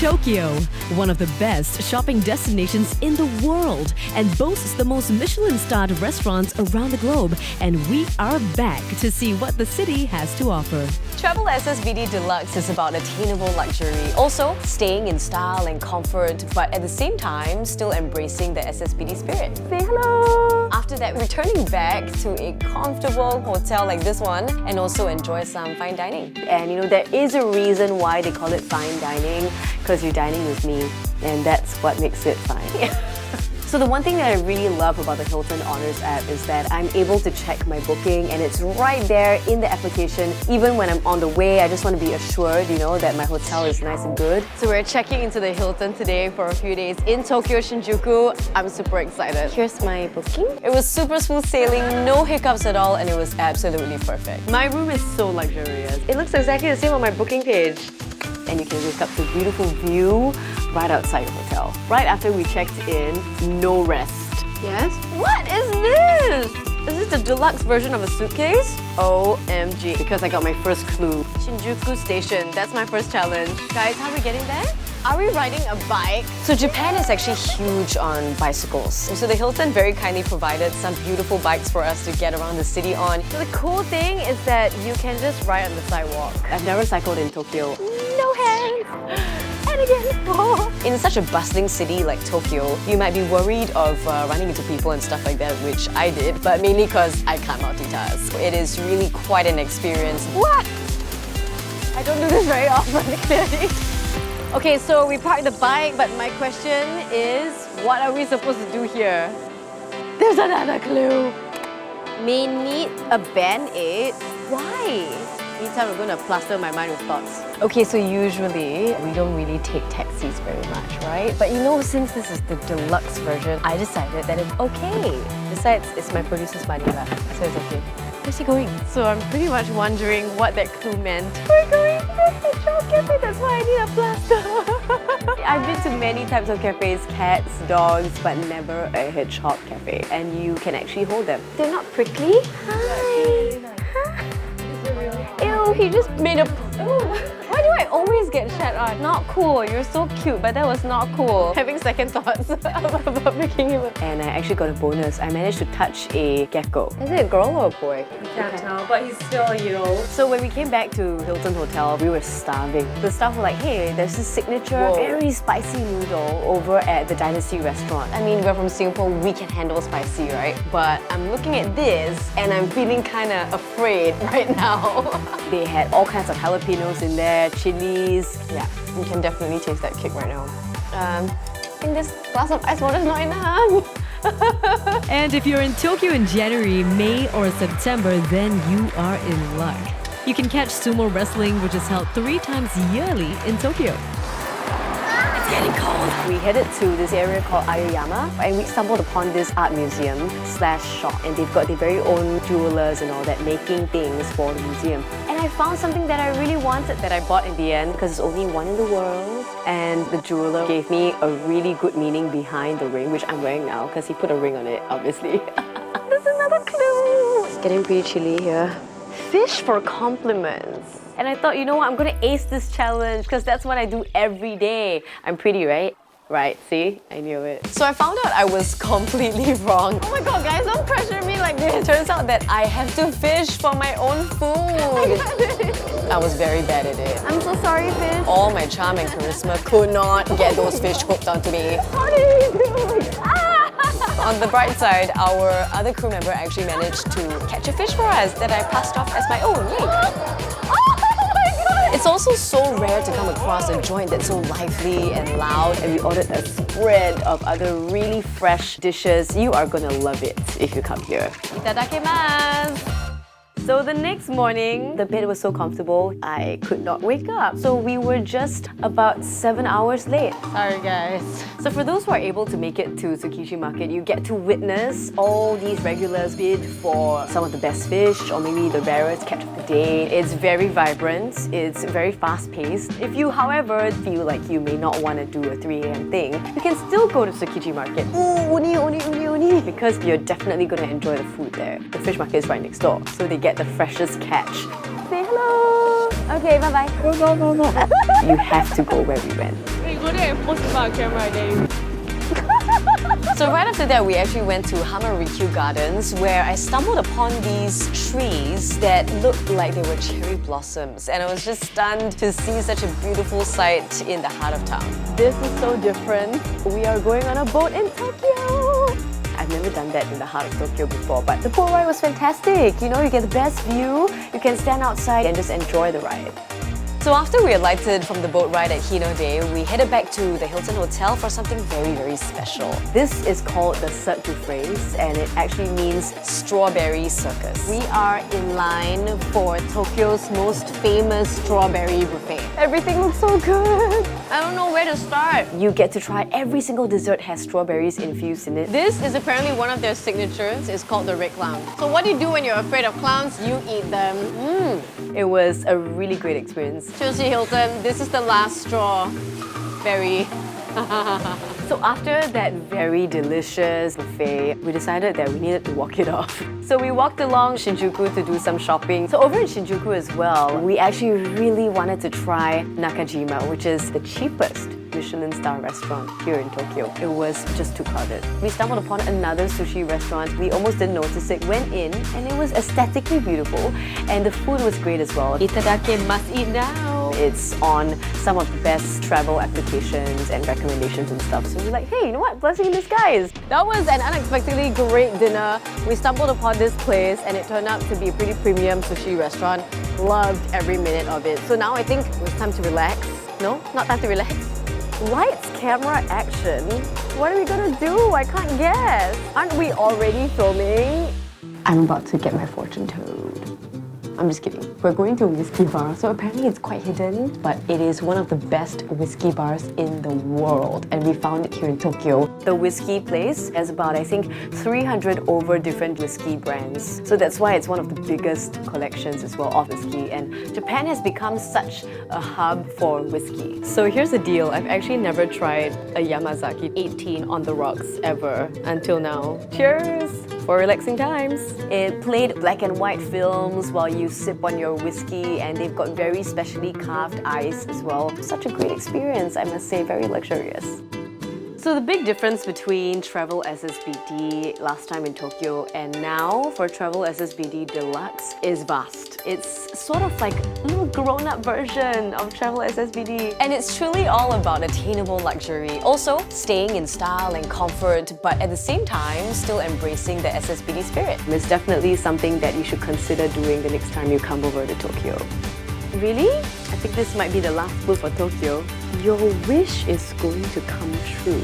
Tokyo, one of the best shopping destinations in the world and boasts the most Michelin-starred restaurants around the globe, and we are back to see what the city has to offer. TravelSSBD Deluxe is about attainable luxury, also staying in style and comfort, but at the same time still embracing the SSBD spirit. Say hello! After that, returning back to a comfortable hotel like this one and also enjoy some fine dining. And you know, there is a reason why they call it fine dining, because you're dining with me, and that's what makes it fine. So the one thing that I really love about the Hilton Honors app is that I'm able to check my booking and it's right there in the application. Even when I'm on the way, I just want to be assured, you know, that my hotel is nice and good. So we're checking into the Hilton today for a few days in Tokyo, Shinjuku. I'm super excited. Here's my booking. It was super smooth sailing, no hiccups at all, and it was absolutely perfect. My room is so luxurious. It looks exactly the same on my booking page. And you can wake up to a beautiful view right outside your hotel. Right after we checked in, no rest. Yes? What is this? Is this the deluxe version of a suitcase? OMG, because I got my first clue. Shinjuku Station, that's my first challenge. Guys, how are we getting there? Are we riding a bike? So Japan is actually huge on bicycles. So the Hilton very kindly provided some beautiful bikes for us to get around the city on. So the cool thing is that you can just ride on the sidewalk. I've never cycled in Tokyo. No hands! And again, in such a bustling city like Tokyo, you might be worried of running into people and stuff like that, which I did, but mainly because I can't multitask. It is really quite an experience. What? I don't do this very often, clearly. Okay, so we parked the bike, but my question is, what are we supposed to do here? There's another clue. May need a band-aid. Why? Meantime, we're going to plaster my mind with thoughts. Okay, so usually we don't really take taxis very much, right? But you know, since this is the deluxe version, I decided that it's okay. Besides, it's my producer's money, so it's okay. Where's he going? So I'm pretty much wondering what that clue meant. We're going to the hedgehog cafe, that's why I need a plaster. I've been to many types of cafes, cats, dogs, but never a hedgehog cafe. And you can actually hold them. They're not prickly. Hi. Ew, he just made a... Why do I always get shat on? Not cool, you're so cute, but that was not cool. Having second thoughts about making him a... And I actually got a bonus. I managed to touch a gecko. Is it a girl or a boy? You can't tell, but he's still, you know. So when we came back to Hilton Hotel, we were starving. The staff were like, hey, there's this signature very spicy noodle over at the Dynasty restaurant. I mean, we're from Singapore, we can handle spicy, right? But I'm looking at this and I'm feeling kind of afraid right now. They had all kinds of jalapenos in there, chilies. Yeah, you can definitely taste that kick right now. I think this glass of ice water is not enough. And if you're in Tokyo in January, May, or September, then you are in luck. You can catch sumo wrestling, which is held 3 times yearly in Tokyo. It's getting cold. We headed to this area called Aoyama and we stumbled upon this art museum / shop, and they've got their very own jewelers and all that making things for the museum. And I found something that I really wanted that I bought in the end because it's only one in the world, and the jeweler gave me a really good meaning behind the ring, which I'm wearing now because he put a ring on it, obviously. There's another clue! It's getting pretty chilly here. Fish for compliments. And I thought, you know what, I'm gonna ace this challenge because that's what I do every day. I'm pretty, right? Right, see? I knew it. So I found out I was completely wrong. Oh my god, guys, don't pressure me like this. Turns out that I have to fish for my own food. I was very bad at it. I'm so sorry, fish. All my charm and charisma could not get those fish hooked onto me. How did you do it? On the bright side, our other crew member actually managed to catch a fish for us that I passed off as my own. Yay! It's also so rare to come across a joint that's so lively and loud, and we ordered a spread of other really fresh dishes. You are gonna love it if you come here. Itadakimasu! So the next morning, the bed was so comfortable, I could not wake up. So we were just about 7 hours late. Sorry guys. So for those who are able to make it to Tsukiji Market, you get to witness all these regulars bid for some of the best fish or maybe the rarest catch of the day. It's very vibrant, it's very fast-paced. If you, however, feel like you may not want to do a 3 AM thing, you can still go to Tsukiji Market. Ooh, uni, because you're definitely going to enjoy the food there. The fish market is right next door, so they get the freshest catch. Say hello! Okay, bye-bye. You have to go where we went. go there and post about a camera then. So right after that, we actually went to Hamarikyu Gardens where I stumbled upon these trees that looked like they were cherry blossoms, and I was just stunned to see such a beautiful sight in the heart of town. This is so different. We are going on a boat in Tokyo. I've never done that in the heart of Tokyo before, but the boat ride was fantastic. You know, you get the best view, you can stand outside and just enjoy the ride. So after we alighted from the boat ride at Hinode, we headed back to the Hilton Hotel for something very, very special. This is called the Cirque du Phrase, and it actually means strawberry circus. We are in line for Tokyo's most famous strawberry buffet. Everything looks so good. I don't know where to start. You get to try every single dessert has strawberries infused in it. This is apparently one of their signatures. It's called the red clown. So what do you do when you're afraid of clowns? You eat them. It was a really great experience. Sushi Hilton, this is the last strawberry. So after that very delicious buffet, we decided that we needed to walk it off. So we walked along Shinjuku to do some shopping. So over in Shinjuku as well, we actually really wanted to try Nakajima, which is the cheapest Michelin star restaurant here in Tokyo. It was just too crowded. We stumbled upon another sushi restaurant. We almost didn't notice it, went in, and it was aesthetically beautiful, and the food was great as well. Itadake must eat now. It's on some of the best travel applications and recommendations and stuff. So we're like, hey, you know what? Blessing in disguise. That was an unexpectedly great dinner. We stumbled upon this place and it turned out to be a pretty premium sushi restaurant. Loved every minute of it. So now I think it's time to relax. No, not time to relax. Lights, camera, action. What are we gonna do? I can't guess. Aren't we already filming? I'm about to get my fortune told. I'm just kidding. We're going to a whiskey bar, so apparently it's quite hidden, but it is one of the best whiskey bars in the world, and we found it here in Tokyo. The whiskey place has about, I think, 300 over different whiskey brands. So that's why it's one of the biggest collections as well of whiskey, and Japan has become such a hub for whiskey. So here's the deal. I've actually never tried a Yamazaki 18 on the rocks ever until now. Cheers! For relaxing times. It played black and white films while you sip on your whiskey, and they've got very specially carved ice as well. Such a great experience, I must say, very luxurious. So the big difference between TravelSSBD last time in Tokyo and now for TravelSSBD Deluxe is vast. It's sort of like a little grown-up version of TravelSSBD. And it's truly all about attainable luxury. Also, staying in style and comfort, but at the same time, still embracing the SSBD spirit. It's definitely something that you should consider doing the next time you come over to Tokyo. Really? I think this might be the last clue for Tokyo. Your wish is going to come true.